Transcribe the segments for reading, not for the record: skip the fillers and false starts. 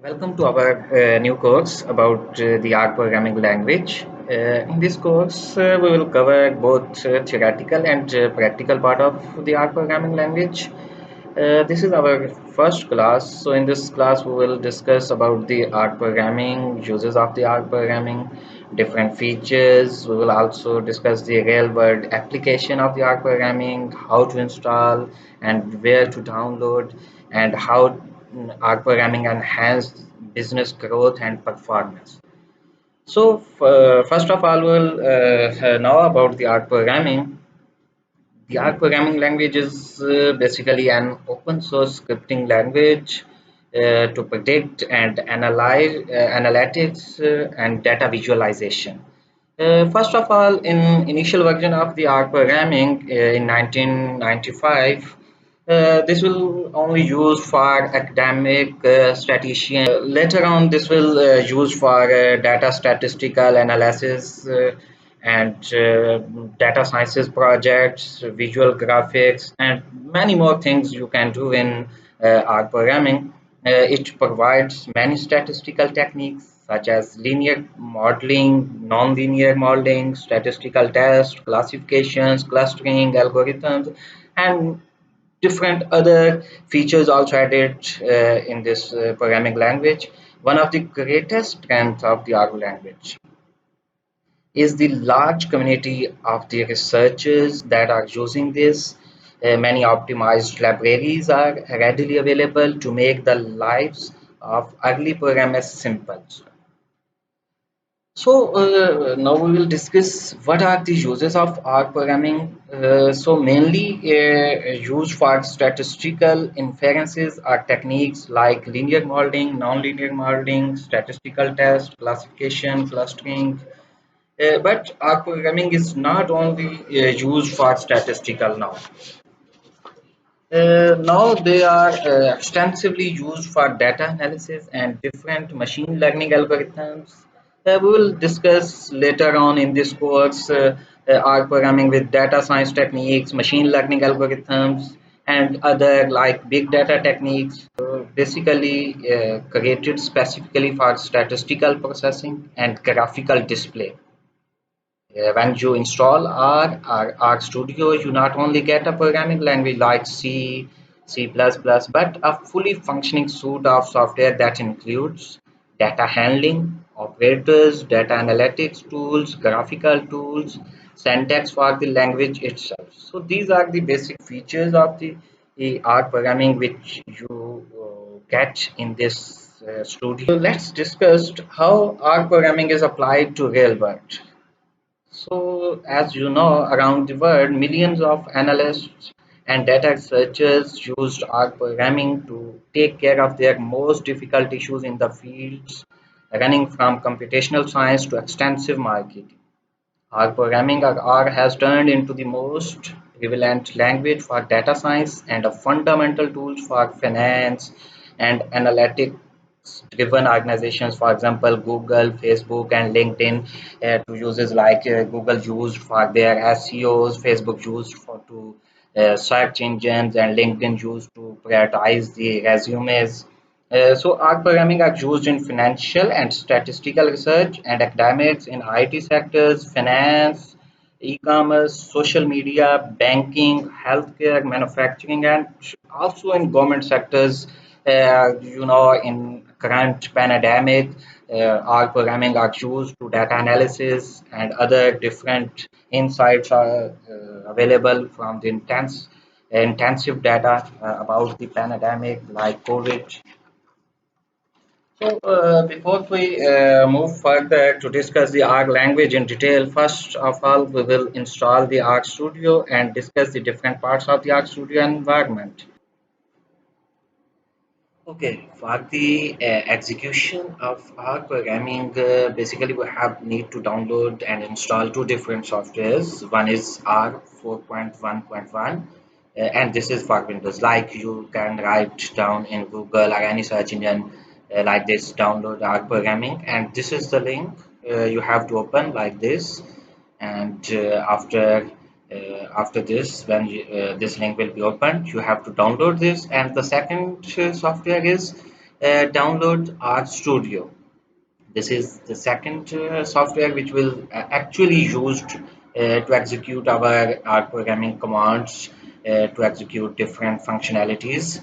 Welcome to our new course about the R programming language. In this course, we will cover both theoretical and practical part of the R programming language. This is our first class. So in this class, we will discuss about the R programming, uses of the R programming, different features. We will also discuss the real world application of the R programming, how to install and where to download, and how R programming enhance business growth and performance. So first of all, we'll know about the R programming. The R programming language is basically an open source scripting language to predict and analyze analytics and data visualization. First of all, in initial version of the R programming in 1995, this will only use for academic statistician. Later on, this will use for data statistical analysis and data sciences projects, visual graphics, and many more things you can do in R programming. It provides many statistical techniques such as linear modeling, non-linear modeling, statistical tests, classifications, clustering, algorithms, and different other features also added in this programming language. One of the greatest strengths of the R language is the large community of the researchers that are using this. Many optimized libraries are readily available to make the lives of early programmers simple. So now we will discuss what are the uses of R programming. So mainly used for statistical inferences are techniques like linear modeling, non-linear modeling, statistical test, classification, clustering. But R programming is not only used for statistical now. Now they are extensively used for data analysis and different machine learning algorithms. We will discuss later on in this course R programming with data science techniques, machine learning algorithms, and other like big data techniques. Basically created specifically for statistical processing and graphical display. When you install R Studio, you not only get a programming language like C, C++, but a fully functioning suite of software that includes data handling, operators, data analytics tools, graphical tools, syntax for the language itself. So these are the basic features of the R programming which you get in this studio. So let's discuss how R programming is applied to real world. So, as you know, around the world, millions of analysts and data researchers used R programming to take care of their most difficult issues in the fields, running from computational science to extensive marketing. R programming or R has turned into the most prevalent language for data science and a fundamental tool for finance and analytics driven organizations. For example, Google, Facebook, and LinkedIn to uses like Google used for their SEOs, Facebook used for to search engines, and LinkedIn used to prioritize the resumes. So R programming are used in financial and statistical research and academics in IT sectors, finance, e-commerce, social media, banking, healthcare, manufacturing, and also in government sectors. In current pandemic, R programming are used to data analysis and other different insights are available from the intensive data about the pandemic like COVID. So, before we move further to discuss the R language in detail, first of all, we will install the R Studio and discuss the different parts of the R Studio environment. Okay, for the execution of R programming, basically we have need to download and install two different softwares. One is R 4.1.1, and this is for Windows. Like you can write down in Google or any search engine like this, download R programming, and this is the link you have to open like this. And after this, when this link will be opened, you have to download this. And the second software is Download Art Studio. This is the second software which will actually used to execute our programming commands to execute different functionalities.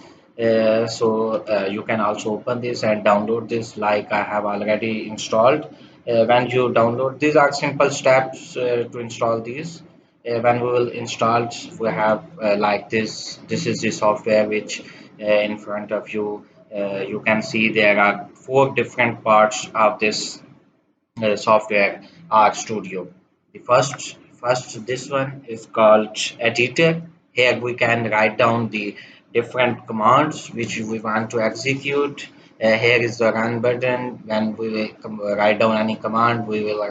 So you can also open this and download this like I have already installed. When you download, these are simple steps to install these. When we will install, we have like this. This is the software which in front of you. You can see there are four different parts of this software art studio. The first this one is called editor. Here we can write down the different commands which we want to execute. Here is the run button. When we write down any command, we will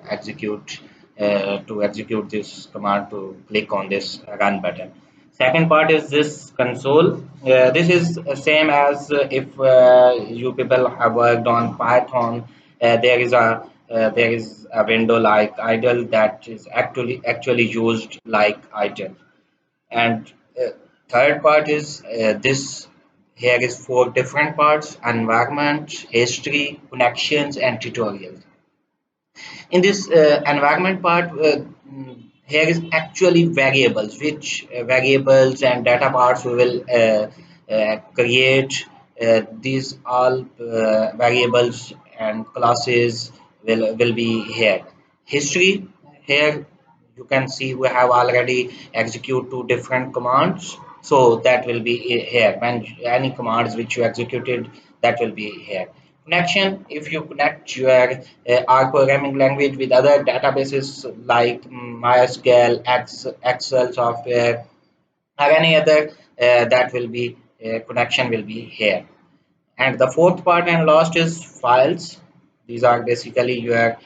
execute to execute this command, to click on this run button. Second part is this console. This is same as if you people have worked on Python. There is a window like idle that is actually used like idle. And third part is this. Here is four different parts: environment, history, connections, and tutorials. In this environment part, here is actually variables, which variables and data parts we will create. These all variables and classes will be here. History, here you can see we have already execute two different commands, so that will be here. When any commands which you executed, that will be here. Connection, if you connect your R programming language with other databases like MySQL, Excel software, or any other, that will be connection will be here. And the fourth part and last is files. These are basically your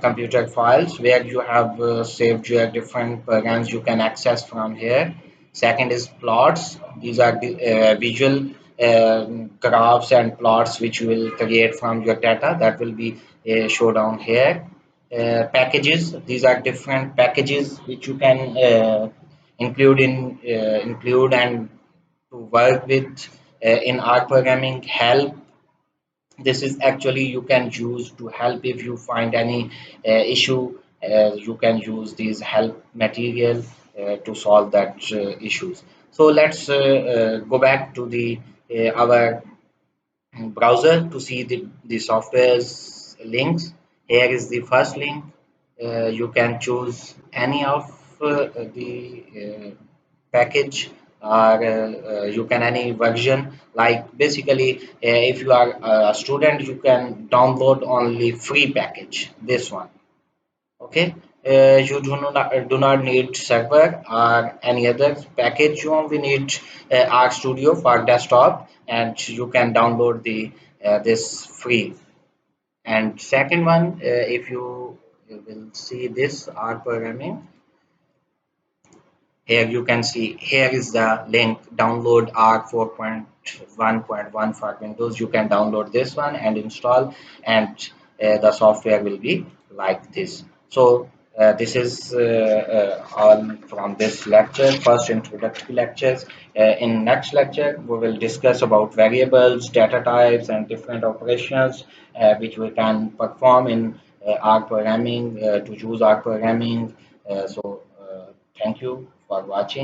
computer files where you have saved your different programs you can access from here. Second is plots. These are the visual graphs and plots which you will create from your data, that will be shown down here. Packages. These are different packages which you can include and to work with in R programming. Help, this is actually you can use to help if you find any issue. You can use these help material to solve that issues. So let's go back to the our browser to see the software's links. Here is the first link. You can choose any of the package, or you can any version. Like basically, if you are a student, you can download only free package. This one, okay. You do not need server or any other package. You only need Art Studio for desktop, and you can download the this free. And second one, if you will see this art programming, here you can see, here is the link: download R 4.1.1 for Windows. You can download this one and install, and the software will be like this. So this is all from this lecture, first introductory lectures. In next lecture, we will discuss about variables, data types, and different operations which we can perform in R programming, to use R programming. So thank you for watching.